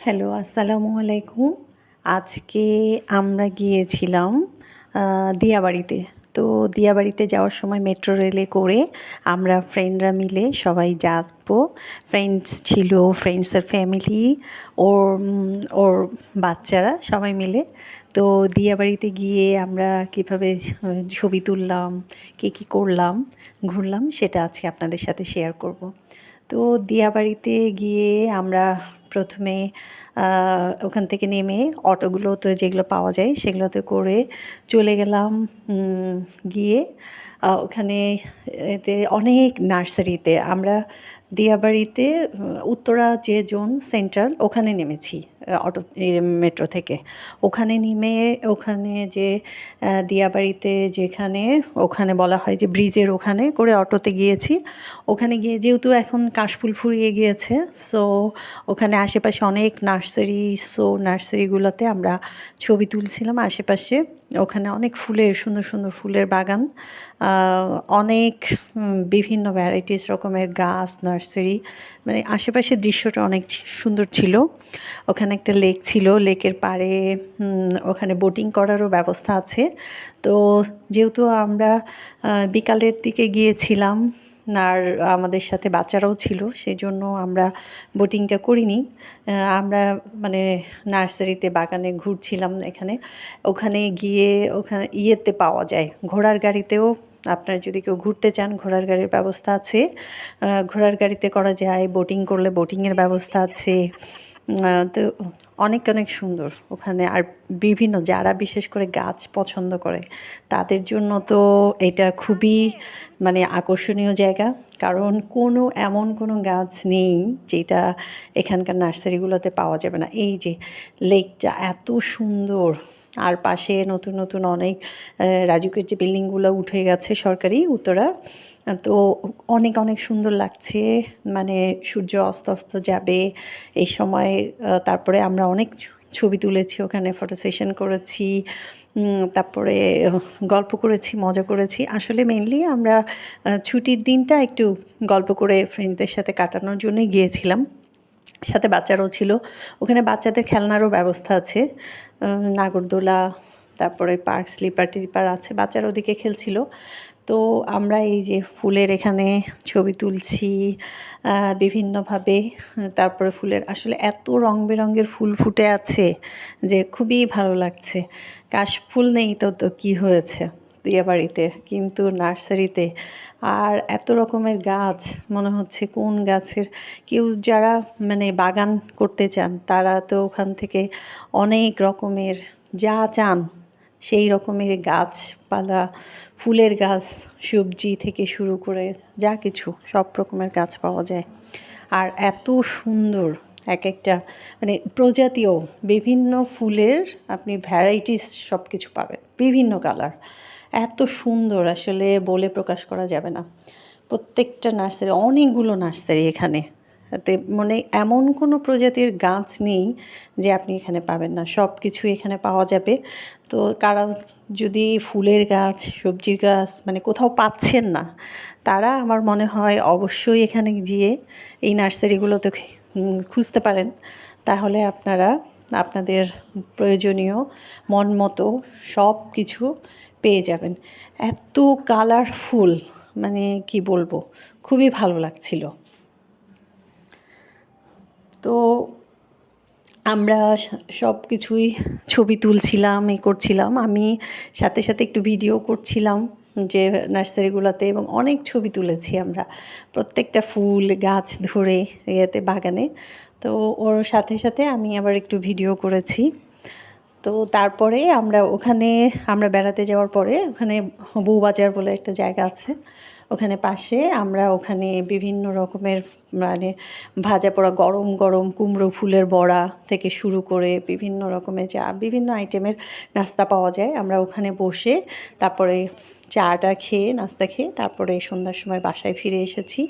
Hello, আসসালামু আলাইকুম। আজকে আমরা গিয়েছিলাম দিয়াবাড়িতে। তো দিয়াবাড়িতে যাওয়ার সময় মেট্রো রেলে করে আমরা ফ্রেন্ডরা মিলে সবাই যাবো। ফ্রেন্ডস ছিল, ফ্রেন্ডসের ফ্যামিলি, ওর বাচ্চারা সবাই মিলে। তো দিয়াবাড়িতে গিয়ে আমরা কীভাবে ছবি তুললাম, কী করলাম, ঘুরলাম সেটা আজকে আপনাদের সাথে শেয়ার করব। তো দিয়াবাড়িতে গিয়ে আমরা প্রথমে ওখান থেকে নেমে অটোগুলোতে যেগুলো পাওয়া যায় সেগুলোতে করে চলে গেলাম। গিয়ে ওখানে এতে অনেক নার্সারিতে আমরা দিয়াবাড়িতে উত্তরা যে জোন সেন্ট্রাল ওখানে নেমেছি অটো মেট্রো থেকে। ওখানে নেমে ওখানে যে দিয়াবাড়িতে যেখানে ওখানে বলা হয় যে ব্রিজের ওখানে করে অটোতে গিয়েছি। ওখানে গিয়ে যেহেতু এখন কাশফুল ফুরিয়ে গিয়েছে, সো ওখানে আশেপাশে অনেক নার্সারি, সো নার্সারিগুলোতে আমরা ছবি তুলছিলাম আশেপাশে। ওখানে অনেক ফুলের সুন্দর সুন্দর ফুলের বাগান, অনেক বিভিন্ন ভ্যারাইটিস রকমের গাছ, নার্সারি, মানে আশেপাশের দৃশ্যটা অনেক সুন্দর ছিল। ওখানে একটা লেক ছিল, লেকের পাড়ে ওখানে বোটিং করারও ব্যবস্থা আছে। তো যেহেতু আমরা বিকালের দিকে গিয়েছিলাম আর আমাদের সাথে বাচ্চারাও ছিল, সেজন্য আমরা বোটিংটা করিনি। আমরা মানে নার্সারিতে বাগানে ঘুরছিলাম এখানে। ওখানে গিয়ে ওখানে ইয়েতে পাওয়া যায় ঘোড়ার গাড়িতেও, আপনারা যদি কেউ ঘুরতে চান ঘোড়ার গাড়ির ব্যবস্থা আছে। ঘোড়ার গাড়িতে করা যায়, বোটিং করলে বোটিংয়ের ব্যবস্থা আছে। তো অনেক অনেক সুন্দর ওখানে। আর বিভিন্ন যারা বিশেষ করে গাছ পছন্দ করে তাদের জন্য তো এটা খুবই মানে আকর্ষণীয় জায়গা। কারণ এমন কোনো গাছ নেই যেটা এখানকার নার্সারিগুলোতে পাওয়া যাবে না। এই যে লেকটা এত সুন্দর, আর পাশে নতুন নতুন অনেক রাজুকের যে বিল্ডিংগুলো উঠে গেছে সরকারি উত্তরা, তো অনেক অনেক সুন্দর লাগছে। মানে সূর্য অস্ত অস্ত যাবে এই সময়। তারপরে আমরা অনেক ছবি তুলেছি ওখানে, ফটো সেশন করেছি, তারপরে গল্প করেছি, মজা করেছি। আসলে মেইনলি আমরা ছুটির দিনটা একটু গল্প করে ফ্রেন্ডদের সাথে কাটানোর জন্যই গিয়েছিলাম। সাথে বাচ্চারাও ছিল। ওখানে বাচ্চাদের খেলনারও ব্যবস্থা আছে, নাগরদোলা, তারপরে পার্ক স্লিপার টিপার আছে, বাচ্চারা ওদিকে খেলছিল। তো আমরা এই যে ফুলের এখানে ছবি তুলছি বিভিন্নভাবে। তারপরে ফুলের আসলে এত রং বেরঙের ফুল ফুটে আছে যে খুবই ভালো লাগছে। কাশফুল নেই তো কী হয়েছে বিয়েবাড়িতে, কিন্তু নার্সারিতে আর এত রকমের গাছ, মনে হচ্ছে কোন গাছের কেউ যারা মানে বাগান করতে চান তারা তো ওখান থেকে অনেক রকমের যা চান সেই রকমের গাছপালা, ফুলের গাছ, সবজি থেকে শুরু করে যা কিছু সব রকমের গাছ পাওয়া যায়। আর এত সুন্দর এক একটা মানে প্রজাতিও বিভিন্ন ফুলের আপনি ভ্যারাইটিস সব কিছু পাবেন, বিভিন্ন কালার। এত সুন্দর আসলে বলে প্রকাশ করা যাবে না। প্রত্যেকটা নার্সারি, অনেকগুলো নার্সারি এখানে, তাতে মানে এমন কোনো প্রজাতির গাছ নেই যে আপনি এখানে পাবেন না, সব কিছু এখানে পাওয়া যাবে। তো কারা যদি ফুলের গাছ, সবজির গাছ মানে কোথাও পাচ্ছেন না, তারা আমার মনে হয় অবশ্যই এখানে গিয়ে এই নার্সারিগুলোতে খুঁজতে পারেন। তাহলে আপনারা আপনাদের প্রয়োজনীয় মন মতো সব কিছু পেয়ে যাবেন। এত কালারফুল, মানে কি বলবো, খুবই ভালো লাগছিল। তো আমরা সব কিছুই ছবি তুলছিলাম, করছিলাম। আমি সাথে সাথে একটু ভিডিও করছিলাম যে নার্সারিগুলোতে, এবং অনেক ছবি তুলেছি আমরা প্রত্যেকটা ফুল গাছ ধরে ইয়েতে বাগানে। তো ওর সাথে সাথে আমি আবার একটু ভিডিও করেছি। তো তারপরে আমরা বেড়াতে যাওয়ার পরে ওখানে বউবাজার বলে একটা জায়গা আছে, ওখানে পাশে আমরা ওখানে বিভিন্ন রকমের মানে ভাজা পোড়া গরম গরম কুমড়ো ফুলের বড়া থেকে শুরু করে বিভিন্ন রকমের বিভিন্ন আইটেমের নাস্তা পাওয়া যায়। আমরা ওখানে বসে তারপরে চাটা খেয়ে, নাস্তা খেয়ে তারপরে সন্ধ্যার সময় বাসায় ফিরে এসেছি।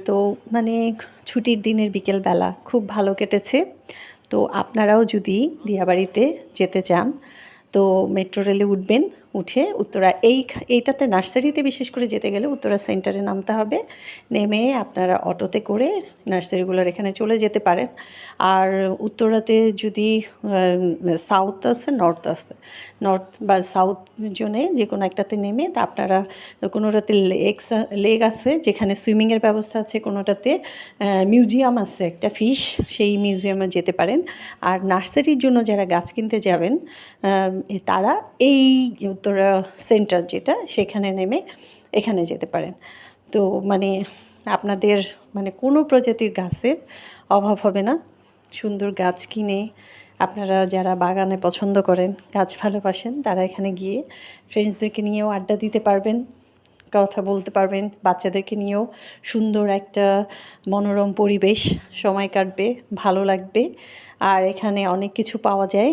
তো মানে ছুটির দিনের বিকেলবেলা খুব ভালো কেটেছে। তো আপনারাও যদি দিয়াবাড়িতে যেতে চান তো মেট্রো রেলে উঠবেন, উঠে উত্তরা এইটাতে নার্সারিতে বিশেষ করে যেতে গেলে উত্তরা সেন্টারে নামতে হবে। নেমে আপনারা অটোতে করে নার্সারিগুলোর এখানে চলে যেতে পারেন। আর উত্তরাতে যদি সাউথ আছে, নর্থ আছে, নর্থ বা সাউথ জোনে যে কোনো একটাতে নেমে তা আপনারা কোনোটাতে লেক আছে যেখানে সুইমিংয়ের ব্যবস্থা আছে, কোনোটাতে মিউজিয়াম আছে একটা ফিশ, সেই মিউজিয়ামে যেতে পারেন। আর নার্সারির জন্য যারা গাছ কিনতে যাবেন তারা এই উত্তরা সেন্টার যেটা সেখানে নেমে এখানে যেতে পারেন। তো মানে আপনাদের মানে কোনো প্রজাতির গাছের অভাব হবে না। সুন্দর গাছ কিনে আপনারা যারা বাগানে পছন্দ করেন, গাছ ভালোবাসেন, তারা এখানে গিয়ে ফ্রেন্ডসদেরকে নিয়েও আড্ডা দিতে পারবেন, কথা বলতে পারবেন। বাচ্চাদেরকে নিয়েও সুন্দর একটা মনোরম পরিবেশ সময় কাটবে, ভালো লাগবে। আর এখানে অনেক কিছু পাওয়া যায়